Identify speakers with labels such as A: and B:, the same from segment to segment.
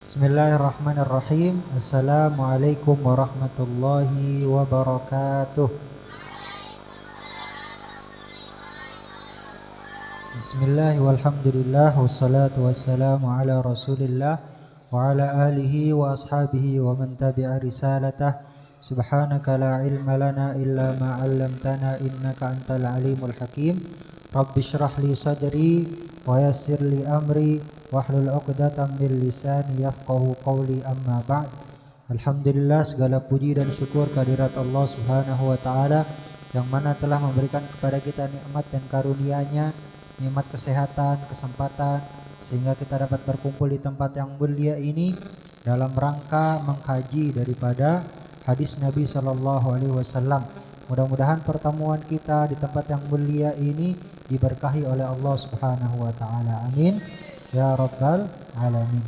A: Bismillahirrahmanirrahim. Assalamualaikum warahmatullahi wabarakatuh. Bismillah walhamdulillah wassalatu wassalamu ala rasulillah wa ala alihi wa ashabihi wa man tabi'a risalatah. Subhanaka la ilma lana illa ma 'allamtana innaka antal alimul hakim. Rabbi shrah li sadri wa yassir li amri wahlul 'uqdatam min lisani yafqahu qawli, amma ba'd. Alhamdulillah, segala puji dan syukur kehadirat Allah Subhanahu wa taala yang mana telah memberikan kepada kita nikmat dan karunia-Nya, nikmat kesehatan, kesempatan, sehingga kita dapat berkumpul di tempat yang mulia ini dalam rangka mengkaji daripada hadis Nabi Shallallahu Alaihi Wasallam. Mudah-mudahan pertemuan kita di tempat yang mulia ini diberkahi oleh Allah Subhanahu Wa Taala. Amin ya Rabbal Alamin.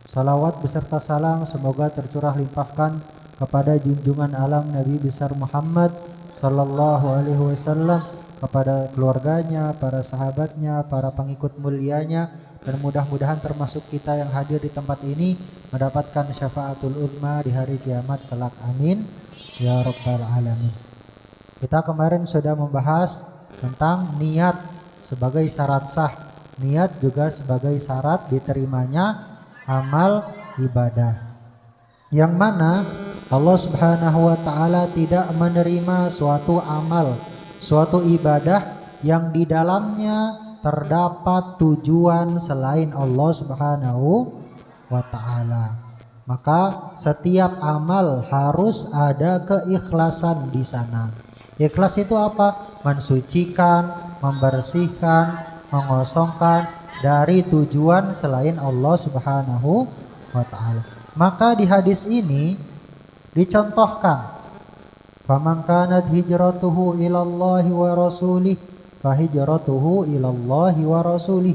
A: Salawat beserta salam semoga tercurah limpahkan kepada junjungan alam Nabi besar Muhammad Sallallahu Alaihi Wasallam, kepada keluarganya, para sahabatnya, para pengikut mulianya, dan mudah-mudahan termasuk kita yang hadir di tempat ini mendapatkan syafaatul uzma di hari kiamat kelak. Amin ya Rabbal Alamin. Kita kemarin sudah membahas tentang niat sebagai syarat sah, niat juga sebagai syarat diterimanya amal ibadah, yang mana Allah Subhanahu wa taala tidak menerima suatu amal, suatu ibadah yang di dalamnya terdapat tujuan selain Allah Subhanahu wa taala. Maka setiap amal harus ada keikhlasan di sana. Ikhlas itu apa? Mensucikan, membersihkan, mengosongkan dari tujuan selain Allah Subhanahu wa taala. Maka di hadis ini dicontohkan, faman kanat hijratuhu ilallahi wa rasulih fahijratuhu ilallahi wa rasulih.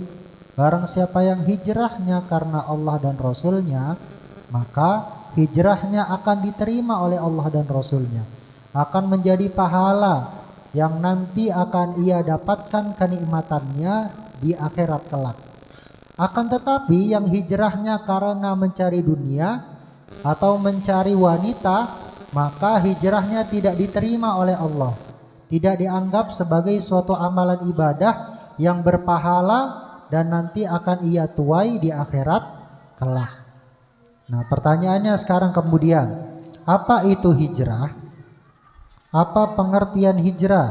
A: Barang siapa yang hijrahnya karena Allah dan Rasulnya, maka hijrahnya akan diterima oleh Allah dan Rasulnya, akan menjadi pahala yang nanti akan ia dapatkan kenikmatannya di akhirat kelak. Akan tetapi yang hijrahnya karena mencari dunia atau mencari wanita, maka hijrahnya tidak diterima oleh Allah, tidak dianggap sebagai suatu amalan ibadah yang berpahala dan nanti akan ia tuai di akhirat kelak. Nah, pertanyaannya sekarang kemudian, apa itu hijrah? Apa pengertian hijrah?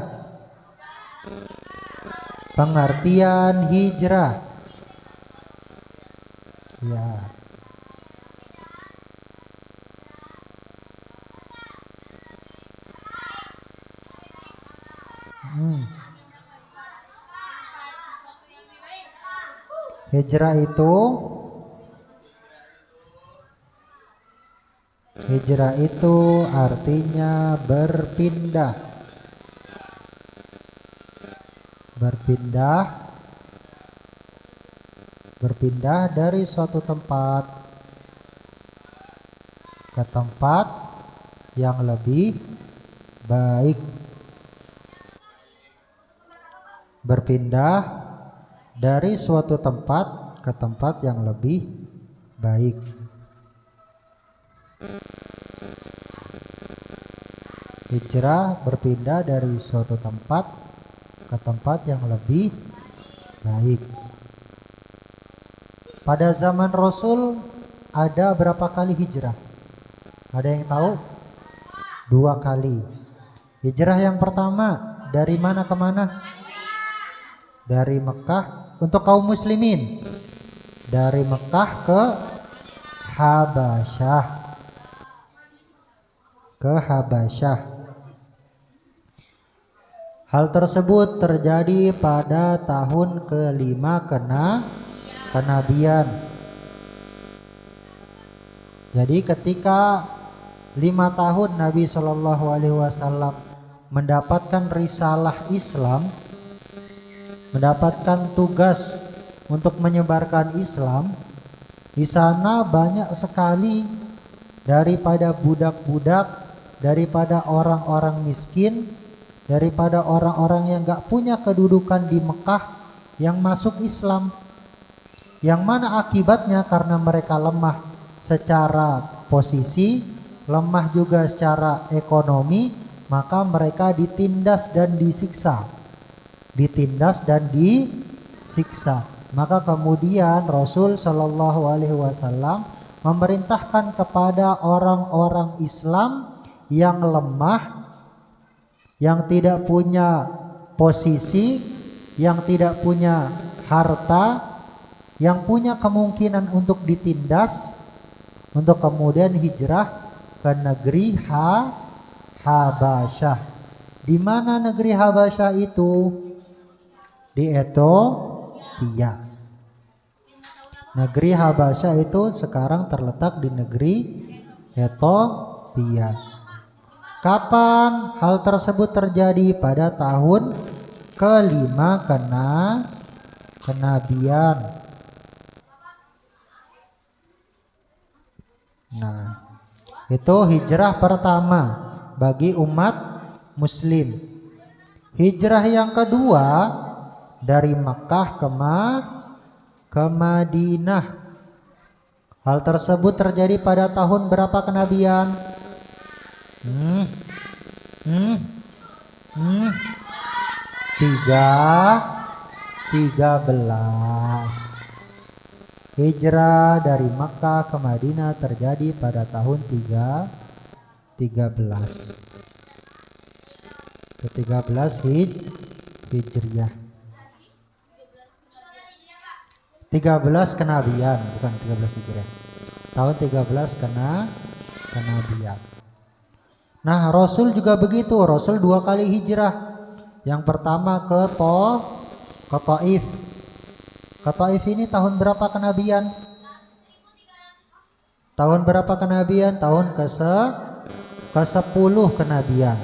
A: Pengertian hijrah, ya, hijrah itu artinya berpindah, berpindah dari suatu tempat ke tempat yang lebih baik. Berpindah dari suatu tempat ke tempat yang lebih baik. Hijrah berpindah dari suatu tempat ke tempat yang lebih baik. Pada zaman Rasul ada berapa kali hijrah? Ada yang tahu? 2 kali. Hijrah yang pertama dari mana ke mana? Dari Mekah untuk kaum muslimin, dari Mekah ke Habasyah, Hal tersebut terjadi pada tahun ke-5 kenabian. Jadi ketika 5 tahun Nabi Shallallahu Alaihi Wasallam mendapatkan risalah Islam, mendapatkan tugas untuk menyebarkan Islam, di sana banyak sekali daripada budak-budak, daripada orang-orang miskin, daripada orang-orang yang gak punya kedudukan di Mekah yang masuk Islam, yang mana akibatnya karena mereka lemah, secara posisi, lemah juga secara ekonomi, maka mereka ditindas dan disiksa. Ditindas dan disiksa. Maka kemudian Rasul Shallallahu Alaihi Wasallam memerintahkan kepada orang-orang Islam yang lemah, yang tidak punya posisi, yang tidak punya harta, yang punya kemungkinan untuk ditindas, untuk kemudian hijrah ke negeri Habasyah. Di mana negeri Habasyah itu? Di Ethiopia. Negeri Habasyah itu sekarang terletak di negeri Ethiopia. Kapan hal tersebut terjadi? Pada tahun kelima kenabian. Nah, itu hijrah pertama bagi umat muslim. Hijrah yang kedua dari Makkah ke Madinah. Hal tersebut terjadi pada tahun berapa kenabian? 13. Hijrah dari Makkah ke Madinah terjadi pada tahun 13. Ke-13 Hijriah. 13 kenabian, bukan 13 Hijriah. Tahun 13 kenabian. Nah, Rasul juga begitu. Rasul 2 kali hijrah. Yang pertama ke Taif. Ke Taif ini tahun berapa kenabian? Tahun berapa kenabian? Tahun ke-10 kenabian.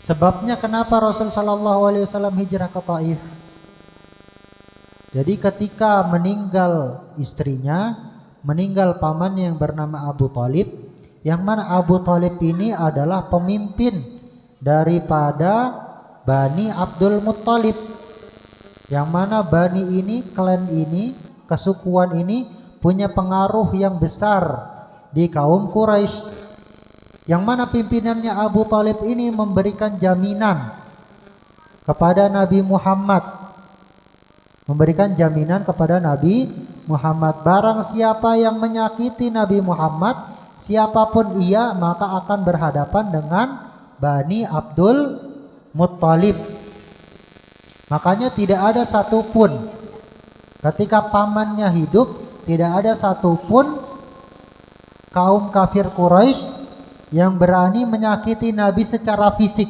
A: Sebabnya kenapa Rasul Shallallahu Alaihi Wasallam hijrah ke Taif? Jadi ketika meninggal istrinya, meninggal pamannya yang bernama Abu Thalib, yang mana Abu Thalib ini adalah pemimpin daripada Bani Abdul Muttalib, yang mana Bani ini, klan ini, kesukuan ini punya pengaruh yang besar di kaum Quraisy, yang mana pimpinannya Abu Thalib ini memberikan jaminan kepada Nabi Muhammad, barang siapa yang menyakiti Nabi Muhammad, siapapun ia, maka akan berhadapan dengan Bani Abdul Muttalib. Makanya tidak ada satupun ketika pamannya hidup, tidak ada satupun kaum kafir Quraisy yang berani menyakiti Nabi secara fisik.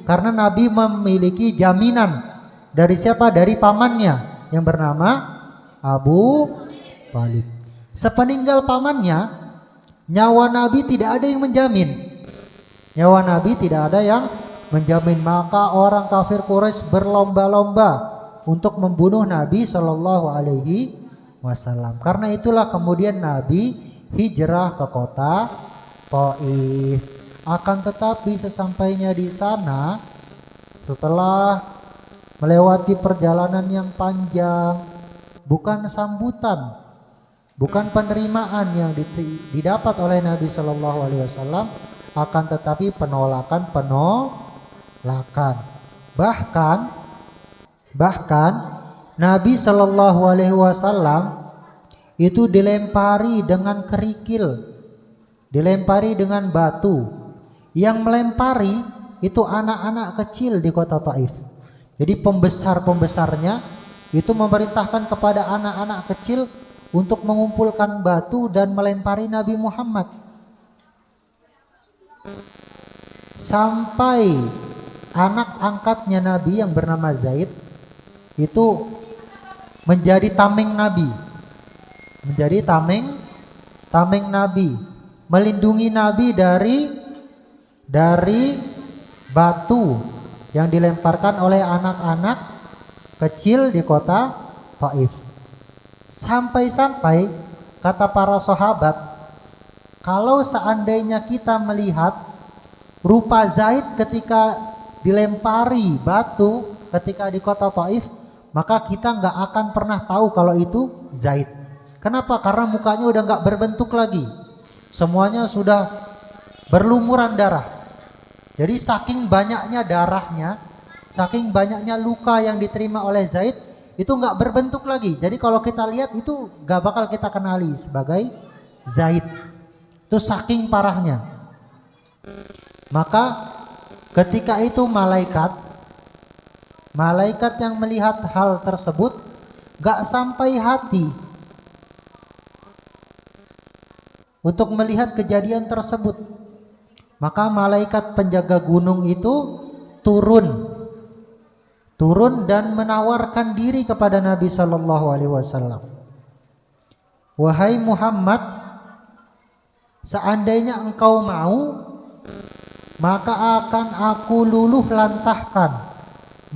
A: Karena Nabi memiliki jaminan dari siapa? Dari pamannya yang bernama Abu Thalib. Sepeninggal pamannya, nyawa Nabi tidak ada yang menjamin. Maka orang kafir Quraisy berlomba-lomba untuk membunuh Nabi Shallallahu Alaihi Wasallam. Karena itulah kemudian Nabi hijrah ke kota Taif. Akan tetapi sesampainya di sana, setelah melewati perjalanan yang panjang, bukan sambutan, bukan penerimaan yang didapat oleh Nabi Shallallahu Alaihi Wasallam, akan tetapi penolakan. Bahkan Nabi Shallallahu Alaihi Wasallam itu dilempari dengan kerikil, dilempari dengan batu. Yang melempari itu anak-anak kecil di kota Taif. Jadi pembesarnya itu memerintahkan kepada anak-anak kecil untuk mengumpulkan batu dan melempari Nabi Muhammad. Sampai anak angkatnya Nabi yang bernama Zaid itu menjadi tameng Nabi, melindungi Nabi dari batu yang dilemparkan oleh anak-anak kecil di kota Taif. Sampai-sampai kata para sahabat, kalau seandainya kita melihat rupa Zaid ketika dilempari batu ketika di kota Taif, maka kita nggak akan pernah tahu kalau itu Zaid. Kenapa? Karena mukanya udah nggak berbentuk lagi, semuanya sudah berlumuran darah. Jadi saking banyaknya darahnya, saking banyaknya luka yang diterima oleh Zaid, itu nggak berbentuk lagi. Jadi kalau kita lihat itu nggak bakal kita kenali sebagai Zaid. Itu saking parahnya. Maka ketika itu malaikat yang melihat hal tersebut gak sampai hati untuk melihat kejadian tersebut. Maka malaikat penjaga gunung itu turun dan menawarkan diri kepada Nabi Shallallahu Alaihi Wasallam. Wahai Muhammad, seandainya engkau mau, maka akan aku luluh lantahkan,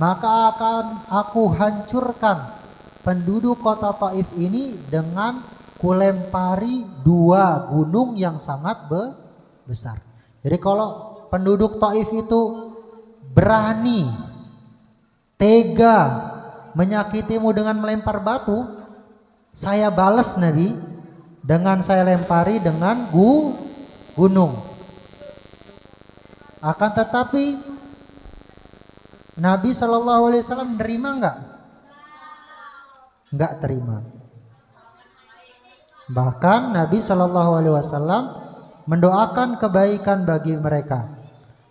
A: maka akan aku hancurkan penduduk kota Taif ini dengan kulempari 2 gunung yang sangat besar. Jadi kalau penduduk Taif itu berani, tega menyakitimu dengan melempar batu, saya balas Nabi dengan saya lempari dengan gunung. Akan tetapi Nabi Shallallahu Alaihi Wasallam nerima nggak? Nggak terima. Bahkan Nabi Shallallahu Alaihi Wasallam mendoakan kebaikan bagi mereka.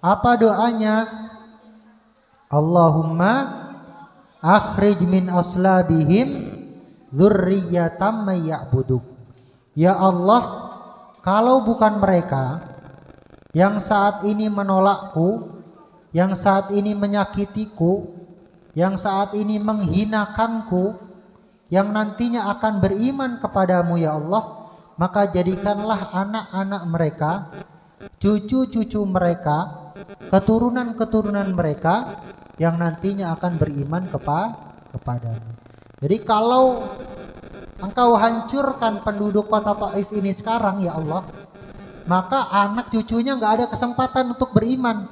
A: Apa doanya? Allahumma akhrij min aslabihim dzurriyyatam may ya'buduk. Ya Allah, kalau bukan mereka yang saat ini menolakku, yang saat ini menyakitiku, yang saat ini menghinakanku, yang nantinya akan beriman kepadamu ya Allah, maka jadikanlah anak-anak mereka, cucu-cucu mereka, keturunan-keturunan mereka yang nantinya akan beriman kepadamu. Jadi kalau engkau hancurkan penduduk kota Taif ini sekarang ya Allah, maka anak cucunya nggak ada kesempatan untuk beriman.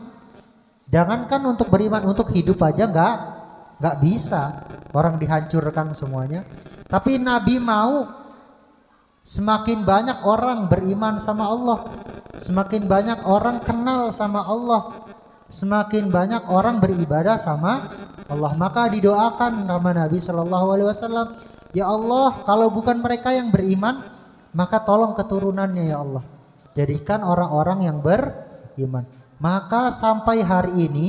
A: Jangankan untuk beriman, untuk hidup aja nggak bisa. Orang dihancurkan semuanya. Tapi Nabi mau semakin banyak orang beriman sama Allah, semakin banyak orang kenal sama Allah, semakin banyak orang beribadah sama Allah. Maka didoakan sama Nabi Shallallahu Alaihi Wasallam, ya Allah, kalau bukan mereka yang beriman, maka tolong keturunannya ya Allah, jadikan orang-orang yang beriman. Maka sampai hari ini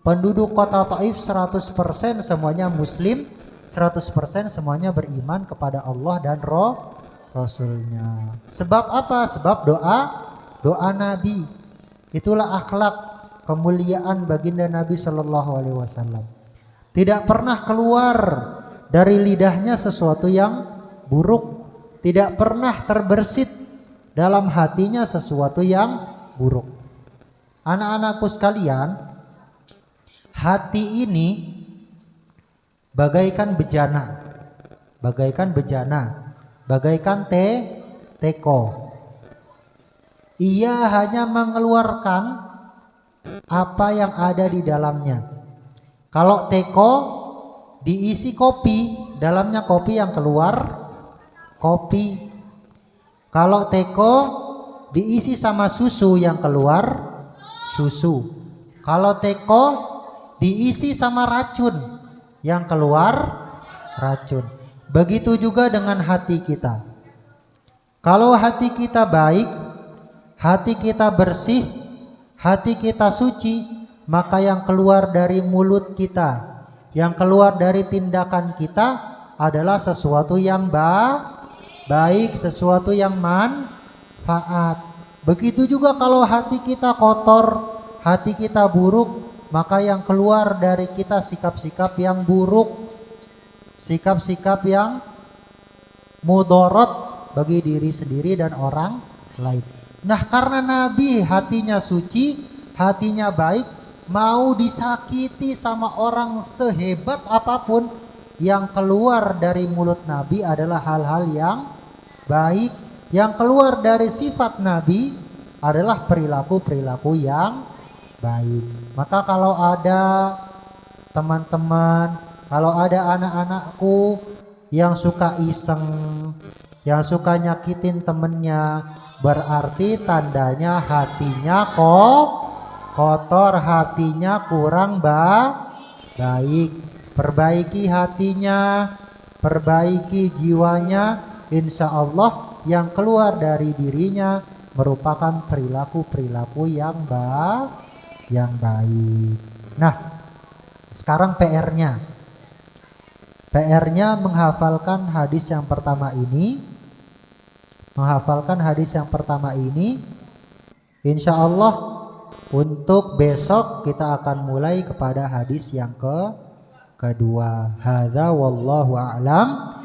A: penduduk kota Taif 100% semuanya muslim, 100% semuanya beriman kepada Allah dan Rasulnya. Sebab apa? Sebab doa Nabi. Itulah akhlak kemuliaan baginda Nabi Shallallahu Alaihi Wasallam. Tidak pernah keluar dari lidahnya sesuatu yang buruk, tidak pernah terbersit dalam hatinya sesuatu yang buruk. Anak-anakku sekalian, hati ini bagaikan bejana, bagaikan teko. Ia hanya mengeluarkan apa yang ada di dalamnya. Kalau teko diisi kopi, dalamnya kopi, yang keluar kopi. Kalau teko diisi sama susu, yang keluar susu. Kalau teko diisi sama racun, yang keluar racun. Begitu juga dengan hati kita. Kalau hati kita baik, hati kita bersih, hati kita suci, maka yang keluar dari mulut kita, yang keluar dari tindakan kita adalah sesuatu yang baik, sesuatu yang manfaat. Begitu juga kalau hati kita kotor, hati kita buruk, maka yang keluar dari kita sikap-sikap yang buruk, sikap-sikap yang mudarat bagi diri sendiri dan orang lain. Nah, karena Nabi hatinya suci, hatinya baik, mau disakiti sama orang sehebat apapun, yang keluar dari mulut Nabi adalah hal-hal yang baik. Yang keluar dari sifat Nabi adalah perilaku-perilaku yang baik. Maka kalau ada teman-teman Kalau ada anak-anakku yang suka iseng, yang suka nyakitin temennya, berarti tandanya hatinya kotor, hatinya kurang baik. Perbaiki hatinya, perbaiki jiwanya, insya Allah yang keluar dari dirinya merupakan perilaku-perilaku yang baik. Nah, sekarang PR-nya menghafalkan hadis yang pertama ini. Insya Allah untuk besok kita akan mulai kepada hadis yang kedua. Hadza wallahu a'lam.